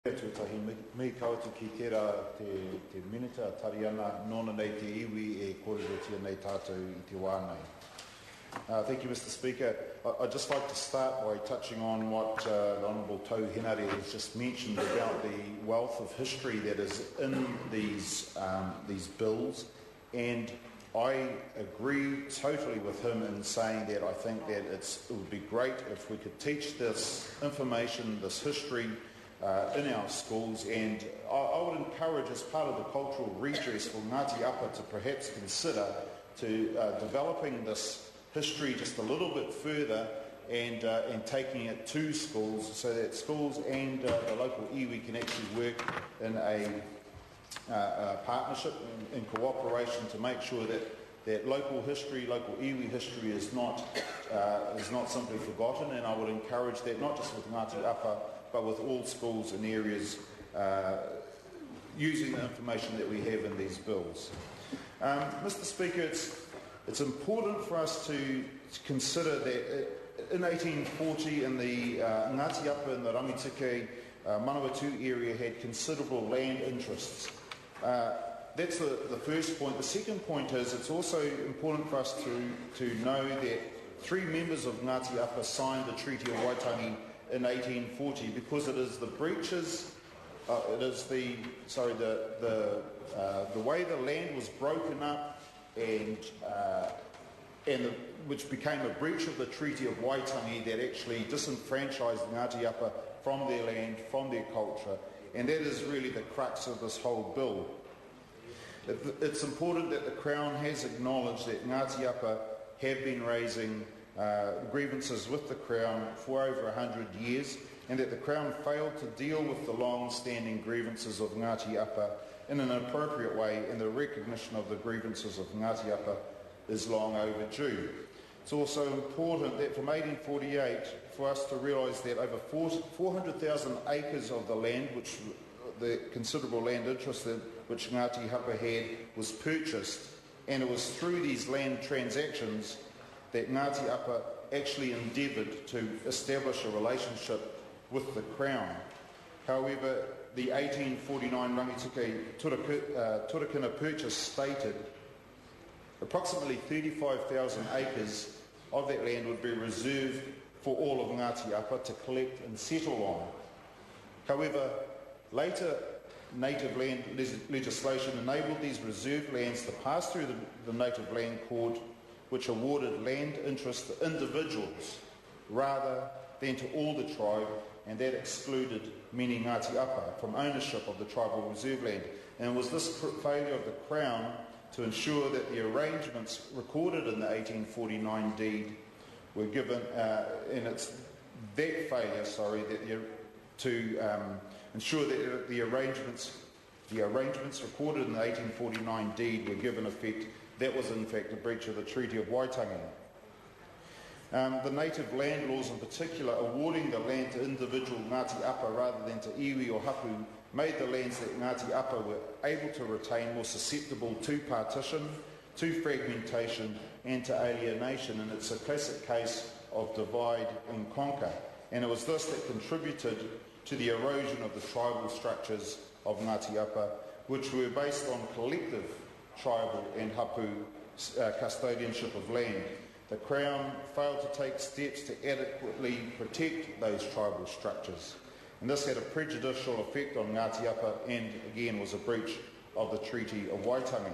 Tutahi mei kautu ki tērā te minita tari ana nōna nei te iwi e kōrerotia nei tātou I te wānei. Thank you, Mr. Speaker. I'd just like to start by touching on what the Honourable Tau Henare has just mentioned about the wealth of history that is in these bills, and I agree totally with him in saying that I think that it would be great if we could teach this information, this history, in our schools, and I would encourage, as part of the cultural redress for Ngati Apa, to perhaps consider developing this history just a little bit further and taking it to schools so that schools and the local iwi can actually work in a partnership in cooperation to make sure that local history, local iwi history is not simply forgotten, and I would encourage that not just with Ngati Apa but with all schools and areas using the information that we have in these bills. Mr. Speaker, it's important for us to consider that in 1840 in the Ngati Apa and the Rangitike Manawatu area had considerable land interests. That's the first point. The second point is it's also important for us to know that 3 members of Ngati Apa signed the Treaty of Waitangi in 1840 because it is the breaches, the way the land was broken up which became a breach of the Treaty of Waitangi that actually disenfranchised Ngati Apa from their land, from their culture, and that is really the crux of this whole bill. It's important that the Crown has acknowledged that Ngati Apa have been raising grievances with the Crown for over 100 years, and that the Crown failed to deal with the long-standing grievances of Ngati Apa in an appropriate way, and the recognition of the grievances of Ngati Apa is long overdue. It's also important that from 1848 for us to realise that over 400,000 acres of the land, which the considerable land interest in which Ngati Apa had, was purchased, and it was through these land transactions that Ngati Apa actually endeavoured to establish a relationship with the Crown. However, the 1849 Rangitike Turakina purchase stated approximately 35,000 acres of that land would be reserved for all of Ngati Apa to collect and settle on. However, later native land legislation enabled these reserved lands to pass through the Native Land Court, which awarded land interest to individuals rather than to all the tribe, and that excluded many Ngati Apa from ownership of the tribal reserve land. And it was this failure of the Crown to ensure that the arrangements recorded in the 1849 deed were given, and it's that failure, to ensure that the arrangements recorded in the 1849 deed were given effect. That was in fact a breach of the Treaty of Waitangi. The native land laws in particular, awarding the land to individual Ngati Apa rather than to iwi or hapu, made the lands that Ngati Apa were able to retain more susceptible to partition, to fragmentation and to alienation, and it's a classic case of divide and conquer. And it was this that contributed to the erosion of the tribal structures of Ngati Apa, which were based on collective tribal and hapu custodianship of land. The Crown failed to take steps to adequately protect those tribal structures, and this had a prejudicial effect on Ngati Apa and again was a breach of the Treaty of Waitangi.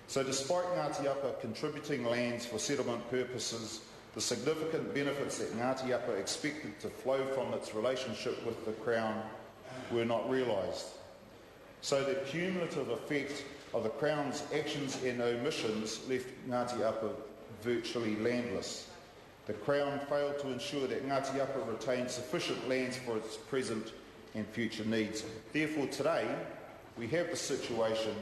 So despite Ngati Apa contributing lands for settlement purposes, the significant benefits that Ngati Apa expected to flow from its relationship with the Crown were not realised. So the cumulative effect of the Crown's actions and omissions left Ngati Apa virtually landless. The Crown failed to ensure that Ngati Apa retained sufficient lands for its present and future needs. Therefore today we have the situation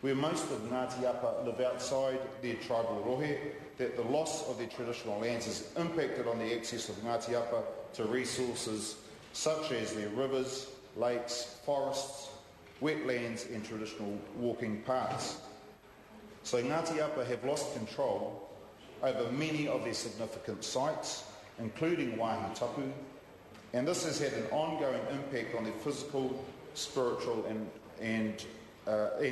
where most of Ngati Apa live outside their tribal rohe, that the loss of their traditional lands has impacted on the access of Ngati Apa to resources such as their rivers, lakes, forests, wetlands and traditional walking paths. So Ngati Apa have lost control over many of their significant sites, including Wāhi Tapu, And this has had an ongoing impact on their physical, spiritual and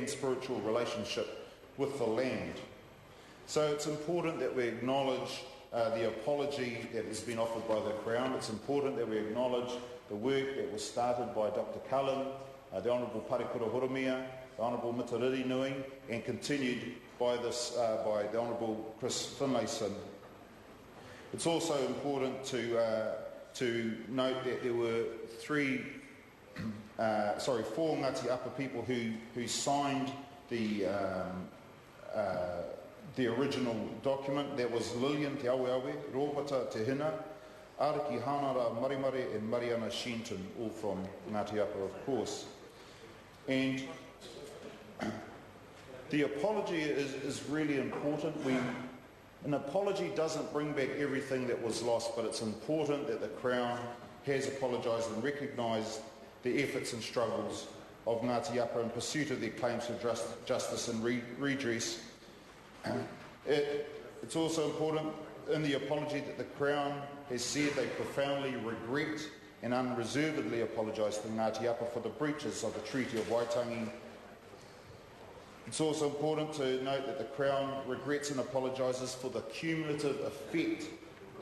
spiritual relationship with the land. So it's important that we acknowledge the apology that has been offered by the Crown. It's important that we acknowledge the work that was started by Dr. Cullen, the Honourable Parekura Horomia, the Honourable Mitariri Nui, and continued by the Honourable Chris Finlayson. It's also important to note that there were four Ngati Apa people who signed the original document. That was Lillian Te Awe Awe, Rovata Te Hina, Ariki Hanara Marimare and Mariana Shenton, all from Ngati Apa, of course. And the apology is really important. An apology doesn't bring back everything that was lost, but it's important that the Crown has apologised and recognised the efforts and struggles of Ngati Apa in pursuit of their claims for justice and redress. It's also important in the apology that the Crown has said they profoundly regret and unreservedly apologise to Ngati Apa for the breaches of the Treaty of Waitangi. It's also important to note that the Crown regrets and apologises for the cumulative effect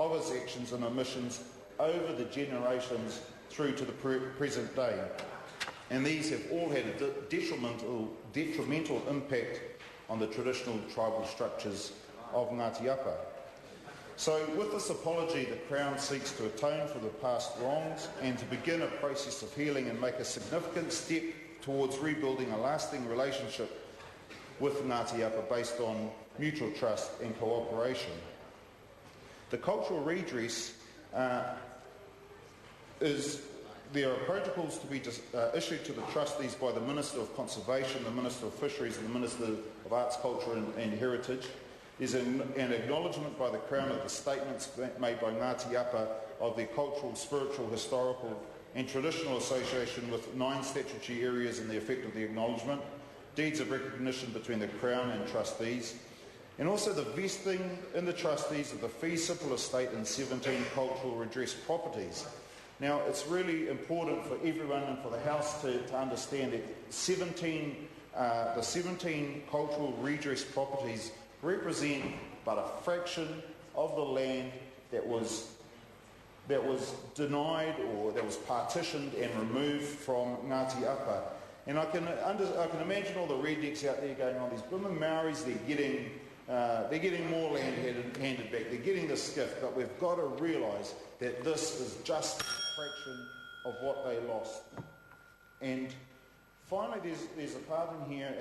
of its actions and omissions over the generations through to the present day. And these have all had a detrimental impact on the traditional tribal structures of Ngati Apa. So with this apology, the Crown seeks to atone for the past wrongs and to begin a process of healing and make a significant step towards rebuilding a lasting relationship with Ngati Apa based on mutual trust and cooperation. The cultural redress there are protocols to be issued to the trustees by the Minister of Conservation, the Minister of Fisheries and the Minister of Arts, Culture and Heritage. There's an acknowledgement by the Crown of the statements made by Ngati Apa of their cultural, spiritual, historical and traditional association with 9 statutory areas and the effect of the acknowledgement, deeds of recognition between the Crown and trustees, and also the vesting in the trustees of the fee simple estate and 17 cultural redress properties. Now, it's really important for everyone and for the House to understand that the 17 cultural redress properties represent but a fraction of the land that was denied or that was partitioned and removed from Ngati Apa. And I can imagine all the rednecks out there going, "Oh, these blooming Maoris, they're getting more land handed back. They're getting the skiff." But we've got to realise that this is just a fraction of what they lost. And finally, there's a part in here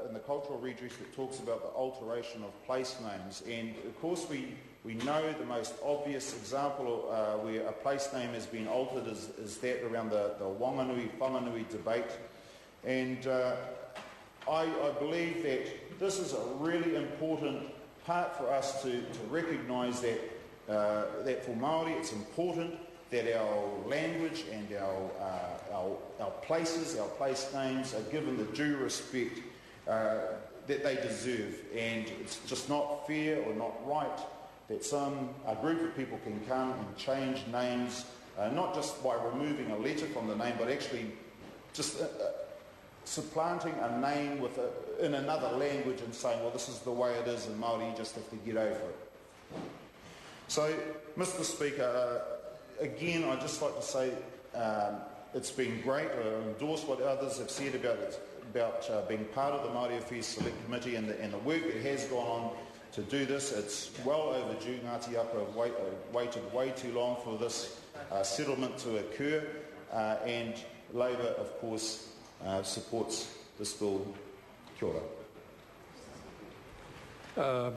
in the cultural redress that talks about the alteration of place names. And of course, we know the most obvious example where a place name has been altered is that around the Wanganui-Whanganui debate. And I believe that this is a really important part for us to recognise that for Māori it's important that our language and our places, our place names are given the due respect that they deserve. And it's just not fair or not right that a group of people can come and change names, not just by removing a letter from the name, but actually just supplanting a name in another language and saying, well, this is the way it is in Māori, you just have to get over it. So, Mr. Speaker, again, I'd just like to say it's been great. I endorse what others have said about being part of the Māori Affairs Select Committee and the work that has gone on to do this. It's well overdue. Ngati Apa have waited way too long for this settlement to occur, and Labour, of course, supports this bill. Kia ora.